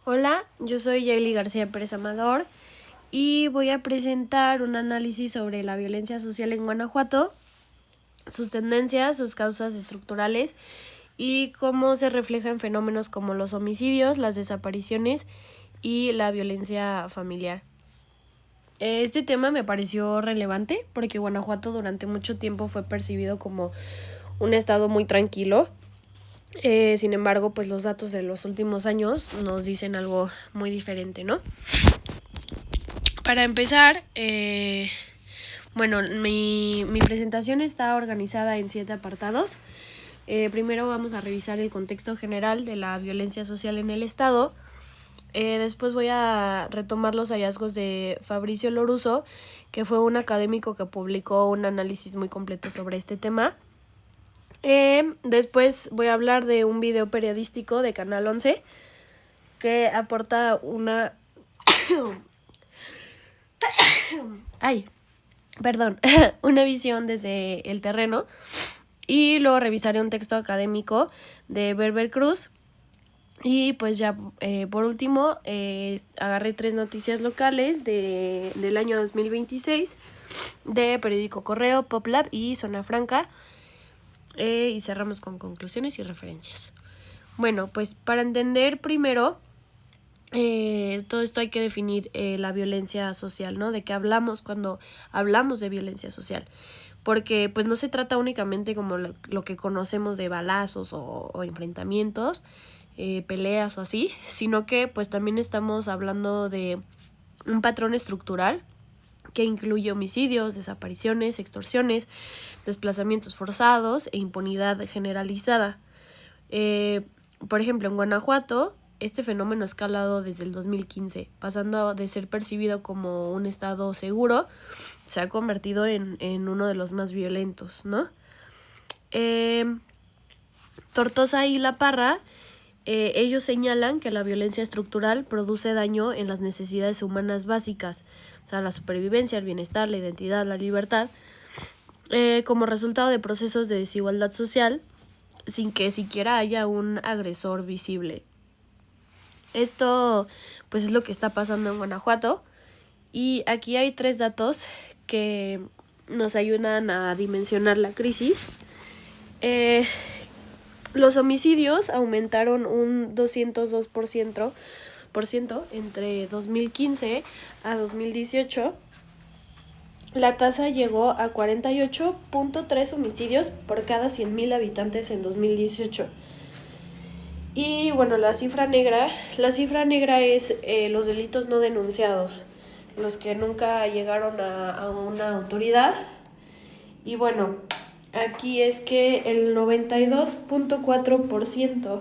Hola, yo soy Yaeli García Pérez Amador y voy a presentar un análisis sobre la violencia social en Guanajuato, sus tendencias, sus causas estructurales y cómo se refleja en fenómenos como los homicidios, las desapariciones y la violencia familiar. Este tema me pareció relevante porque Guanajuato durante mucho tiempo fue percibido como un estado muy tranquilo. Sin embargo, pues los datos de los últimos años nos dicen algo muy diferente, ¿no? Para empezar, mi presentación está organizada en 7 apartados. Primero vamos a revisar el contexto general de la violencia social en el estado. Después voy a retomar los hallazgos de Fabricio Loruso, que fue un académico que publicó un análisis muy completo sobre este tema. Después voy a hablar de un video periodístico de Canal 11 que aporta una una visión desde el terreno, y luego revisaré un texto académico de Berber Cruz. Y pues ya por último agarré 3 noticias locales del año 2026 de Periódico Correo, PopLab y Zona Franca, y cerramos con conclusiones y referencias. Bueno, pues para entender primero todo esto hay que definir la violencia social, ¿no? De qué hablamos cuando hablamos de violencia social. Porque pues no se trata únicamente como lo que conocemos de balazos o enfrentamientos, peleas o así, sino que pues también estamos hablando de un patrón estructural que incluye homicidios, desapariciones, extorsiones, desplazamientos forzados e impunidad generalizada. Por ejemplo, en Guanajuato, este fenómeno ha escalado desde el 2015, pasando de ser percibido como un estado seguro, se ha convertido en uno de los más violentos, ¿no? Tortosa y La Parra, ellos señalan que la violencia estructural produce daño en las necesidades humanas básicas, o sea, la supervivencia, el bienestar, la identidad, la libertad, como resultado de procesos de desigualdad social, sin que siquiera haya un agresor visible. Esto pues es lo que está pasando en Guanajuato, y aquí hay 3 datos que nos ayudan a dimensionar la crisis. Los homicidios aumentaron un 202% entre 2015 a 2018. La tasa llegó a 48.3 homicidios por cada 100,000 habitantes en 2018. Y bueno, la cifra negra es los delitos no denunciados, los que nunca llegaron a una autoridad. Y bueno, aquí es que el 92.4%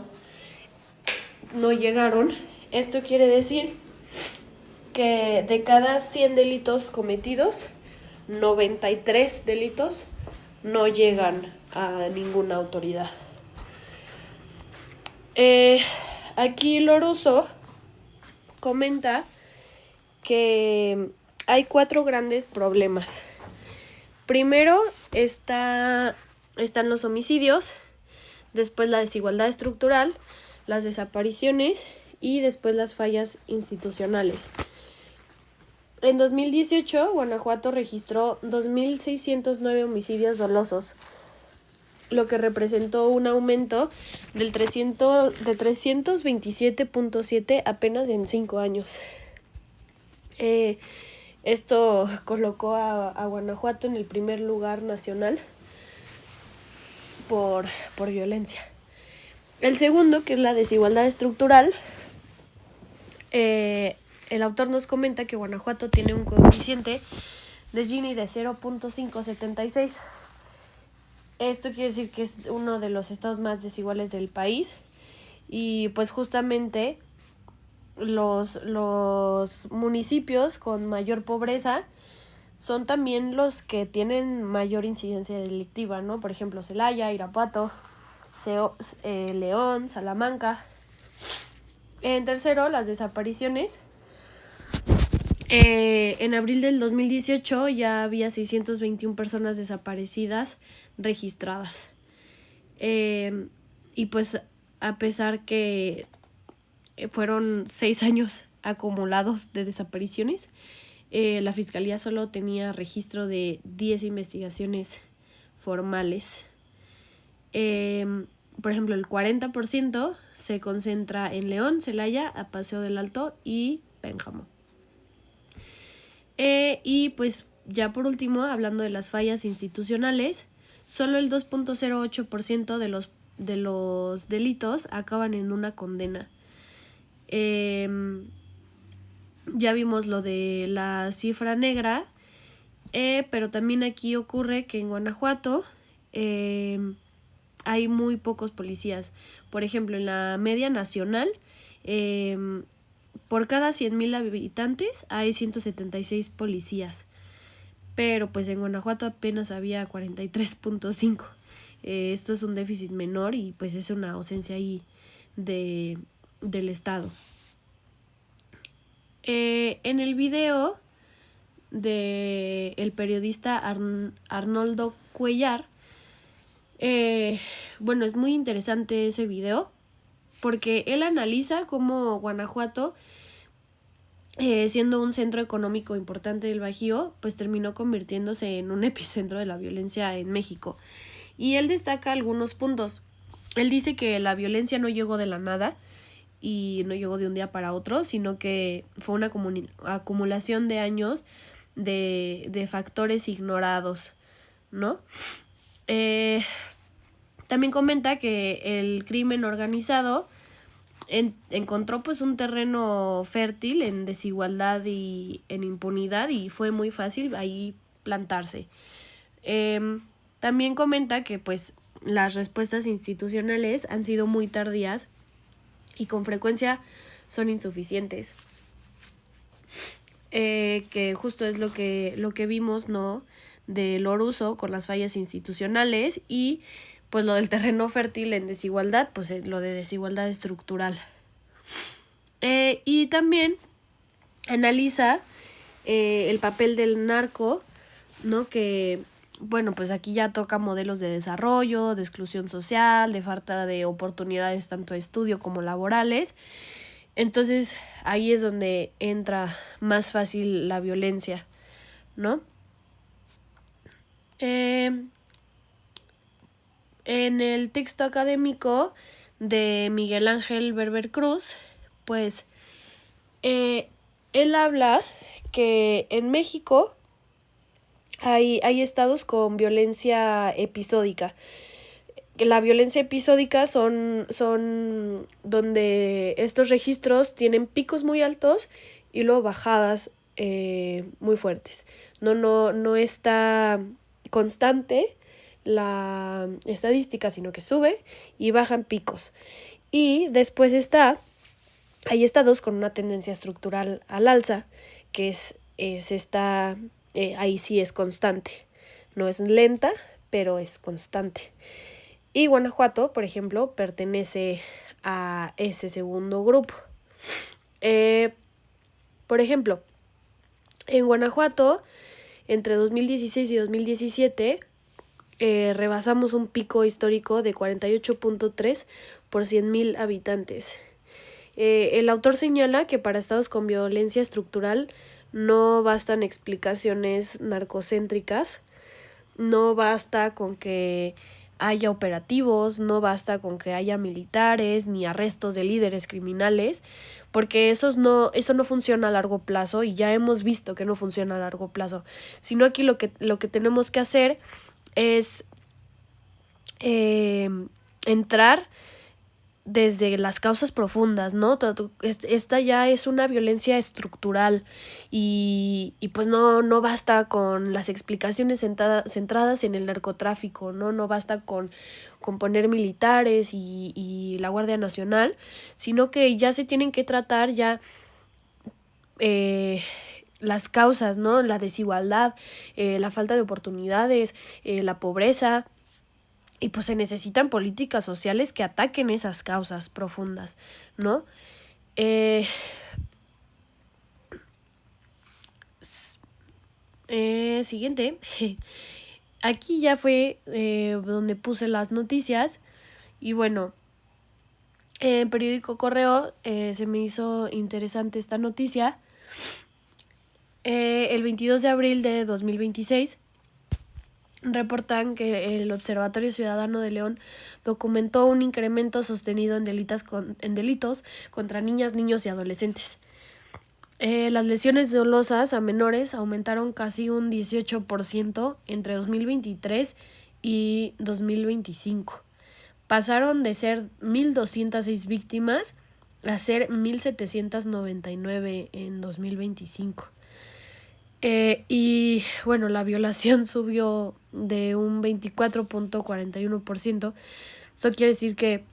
no llegaron. Esto quiere decir que de cada 100 delitos cometidos, 93 delitos no llegan a ninguna autoridad. Aquí Loruso comenta que hay 4 grandes problemas. Primero están los homicidios, después la desigualdad estructural, las desapariciones y después las fallas institucionales. En 2018, Guanajuato registró 2.609 homicidios dolosos, lo que representó un aumento de 327.7 apenas en 5 años. Esto colocó a Guanajuato en el primer lugar nacional por violencia. El segundo, que es la desigualdad estructural, el autor nos comenta que Guanajuato tiene un coeficiente de Gini de 0.576. Esto quiere decir que es uno de los estados más desiguales del país, y pues justamente los municipios con mayor pobreza son también los que tienen mayor incidencia delictiva, ¿no? Por ejemplo, Celaya, Irapuato, León, Salamanca. En tercero, las desapariciones. En abril del 2018 ya había 621 personas desaparecidas registradas. Y pues a pesar que fueron 6 años acumulados de desapariciones. La fiscalía solo tenía registro de 10 investigaciones formales. Por ejemplo, el 40% se concentra en León, Celaya, a Paseo del Alto y Pénjamo. Y pues ya por último, hablando de las fallas institucionales, solo el 2.08% de los delitos acaban en una condena. Ya vimos lo de la cifra negra, pero también aquí ocurre que en Guanajuato hay muy pocos policías. Por ejemplo, en la media nacional, por cada 100,000 habitantes hay 176 policías. Pero pues en Guanajuato apenas había 43.5. Esto es un déficit menor y pues es una ausencia ahí del Estado. En el video del periodista Arnoldo Cuellar, bueno, es muy interesante ese video porque él analiza cómo Guanajuato, siendo un centro económico importante del Bajío, pues terminó convirtiéndose en un epicentro de la violencia en México. Y él destaca algunos puntos. Él dice que la violencia no llegó de la nada y no llegó de un día para otro, sino que fue una acumulación de años de factores ignorados, ¿no? También comenta que el crimen organizado encontró pues un terreno fértil en desigualdad y en impunidad y fue muy fácil ahí plantarse. También comenta que pues las respuestas institucionales han sido muy tardías y con frecuencia son insuficientes. Que justo es lo que vimos, ¿no? Del Loruso con las fallas institucionales y pues lo del terreno fértil en desigualdad, pues lo de desigualdad estructural. Y también analiza el papel del narco, ¿no? Que, bueno, pues aquí ya toca modelos de desarrollo, de exclusión social, de falta de oportunidades tanto de estudio como laborales. Entonces ahí es donde entra más fácil la violencia, ¿no? En el texto académico de Miguel Ángel Berber Cruz, pues él habla que en México hay estados con violencia episódica. La violencia episódica son donde estos registros tienen picos muy altos y luego bajadas muy fuertes. No está constante la estadística, sino que sube y bajan picos. Y después hay estados con una tendencia estructural al alza, que es esta, ahí sí es constante. No es lenta, pero es constante. Y Guanajuato, por ejemplo, pertenece a ese segundo grupo. Por ejemplo, en Guanajuato, entre 2016 y 2017, rebasamos un pico histórico de 48.3 por 100,000 habitantes. El autor señala que para estados con violencia estructural no bastan explicaciones narcocéntricas, no basta con que haya operativos, no basta con que haya militares ni arrestos de líderes criminales, porque eso no funciona a largo plazo y ya hemos visto que no funciona a largo plazo, sino aquí lo que tenemos que hacer es entrar desde las causas profundas, ¿no? Esta ya es una violencia estructural y pues no basta con las explicaciones centradas en el narcotráfico, no basta con poner militares y la Guardia Nacional, sino que ya se tienen que tratar ya las causas, ¿no? La desigualdad, la falta de oportunidades, la pobreza. Y pues se necesitan políticas sociales que ataquen esas causas profundas, ¿no? Siguiente. Aquí ya fue donde puse las noticias. Y bueno, En Periódico Correo se me hizo interesante esta noticia. El 22 de abril de 2026 reportan que el Observatorio Ciudadano de León documentó un incremento sostenido en delitos contra niñas, niños y adolescentes. Las lesiones dolosas a menores aumentaron casi un 18% entre 2023 y 2025. Pasaron de ser 1.206 víctimas a ser 1.799 en 2025. Y bueno, la violación subió de un 24.41%. Esto quiere decir que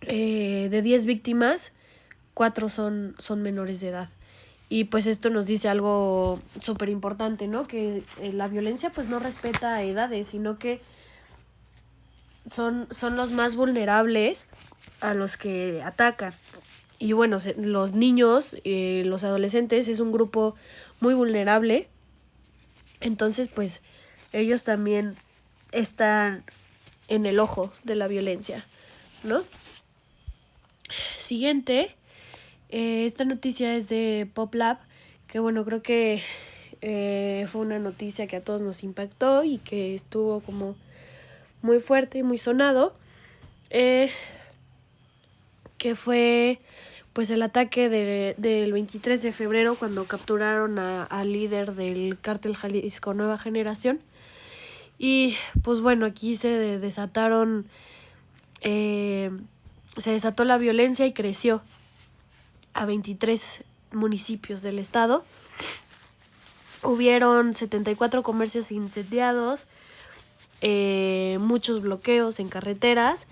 de 10 víctimas, 4 son menores de edad. Y pues esto nos dice algo súper importante, ¿no? Que la violencia pues no respeta edades, sino que son los más vulnerables a los que atacan. Y bueno, los niños, los adolescentes es un grupo muy vulnerable. Entonces, pues, ellos también están en el ojo de la violencia, ¿no? Siguiente, esta noticia es de PopLab, que bueno, creo que fue una noticia que a todos nos impactó y que estuvo como muy fuerte y muy sonado, que fue pues el ataque del 23 de febrero cuando capturaron al líder del cártel Jalisco Nueva Generación. Y pues bueno, aquí se desató la violencia y creció a 23 municipios del estado. Hubieron 74 comercios incendiados, muchos bloqueos en carreteras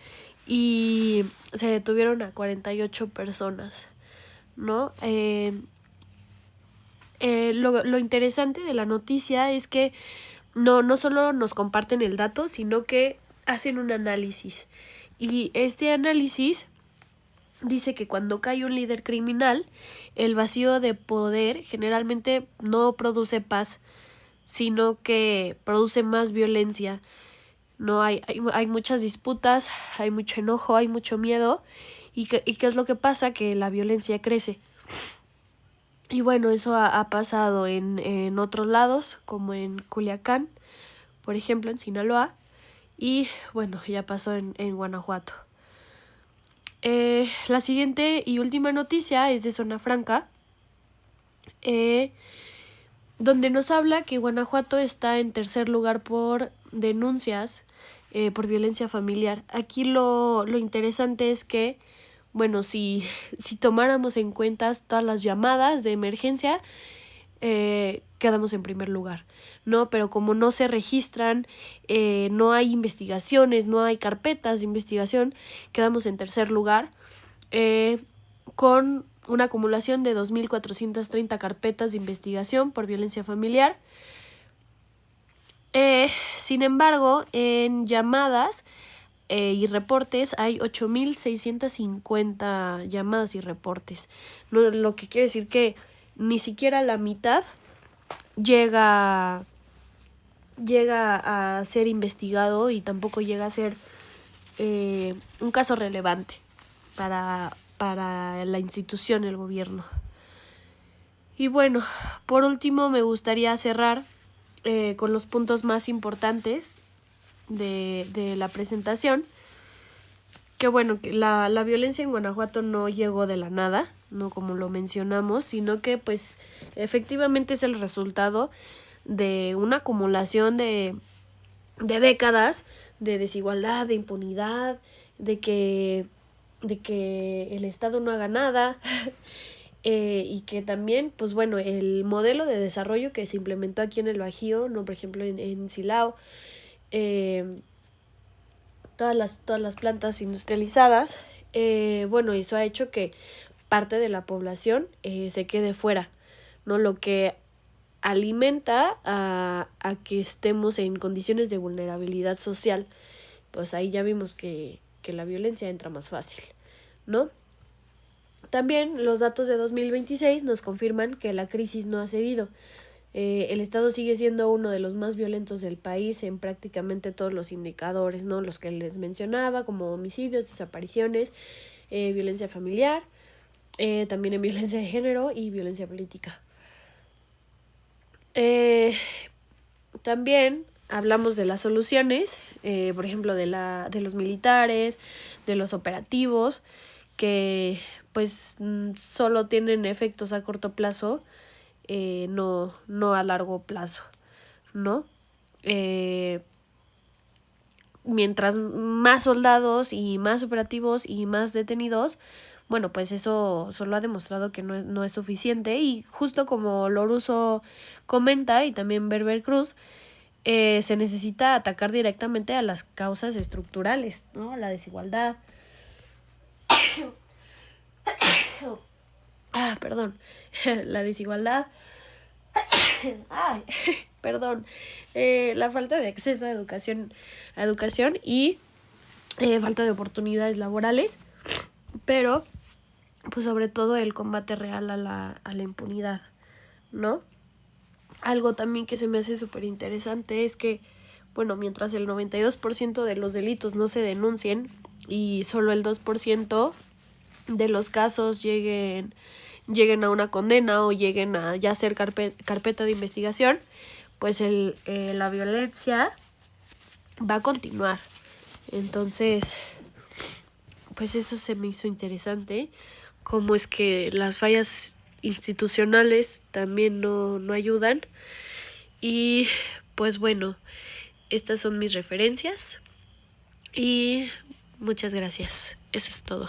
y se detuvieron a 48 personas, ¿no? Lo interesante de la noticia es que no solo nos comparten el dato, sino que hacen un análisis. Y este análisis dice que cuando cae un líder criminal, el vacío de poder generalmente no produce paz, sino que produce más violencia. No hay muchas disputas, hay mucho enojo, hay mucho miedo. ¿Y qué es lo que pasa? Que la violencia crece. Y bueno, eso ha pasado en otros lados, como en Culiacán, por ejemplo, en Sinaloa. Y bueno, ya pasó en Guanajuato. La siguiente y última noticia es de Zona Franca, donde nos habla que Guanajuato está en tercer lugar por denuncias por violencia familiar. Aquí lo interesante es que, bueno, si tomáramos en cuenta todas las llamadas de emergencia, quedamos en primer lugar, ¿no? Pero como no se registran, no hay investigaciones, no hay carpetas de investigación, quedamos en tercer lugar, con una acumulación de 2.430 carpetas de investigación por violencia familiar. Sin embargo, en llamadas y reportes hay 8.650 llamadas y reportes, ¿no? Lo que quiere decir que ni siquiera la mitad llega a ser investigado y tampoco llega a ser un caso relevante para la institución, el gobierno. Y bueno, por último me gustaría cerrar con los puntos más importantes de la presentación. Que bueno, que la violencia en Guanajuato no llegó de la nada, no como lo mencionamos, sino que pues efectivamente es el resultado de una acumulación de décadas de desigualdad, de impunidad, de que el Estado no haga nada. Y que también, pues bueno, el modelo de desarrollo que se implementó aquí en el Bajío, no, por ejemplo en Silao, todas las plantas industrializadas, bueno, eso ha hecho que parte de la población se quede fuera, ¿no? Lo que alimenta a que estemos en condiciones de vulnerabilidad social. Pues ahí ya vimos que la violencia entra más fácil, ¿no? También los datos de 2026 nos confirman que la crisis no ha cedido. El Estado sigue siendo uno de los más violentos del país en prácticamente todos los indicadores, ¿no? Los que les mencionaba, como homicidios, desapariciones, violencia familiar, también en violencia de género y violencia política. También hablamos de las soluciones, por ejemplo, de los militares, de los operativos, que pues solo tienen efectos a corto plazo, no a largo plazo, ¿no? Mientras más soldados y más operativos y más detenidos, bueno, pues eso solo ha demostrado que no es suficiente, y justo como Lorusso comenta y también Berber Cruz, se necesita atacar directamente a las causas estructurales, ¿no? La desigualdad. Perdón. La desigualdad. Ay, perdón. La falta de acceso a educación y falta de oportunidades laborales, pero pues sobre todo el combate real a la impunidad, ¿no? Algo también que se me hace súper interesante es que, bueno, mientras el 92% de los delitos no se denuncien y solo el 2% de los casos lleguen a una condena o lleguen a ya ser carpeta de investigación, pues la violencia va a continuar. Entonces, pues eso se me hizo interesante, cómo es que las fallas institucionales también no ayudan. Y pues bueno, estas son mis referencias y muchas gracias. Eso es todo.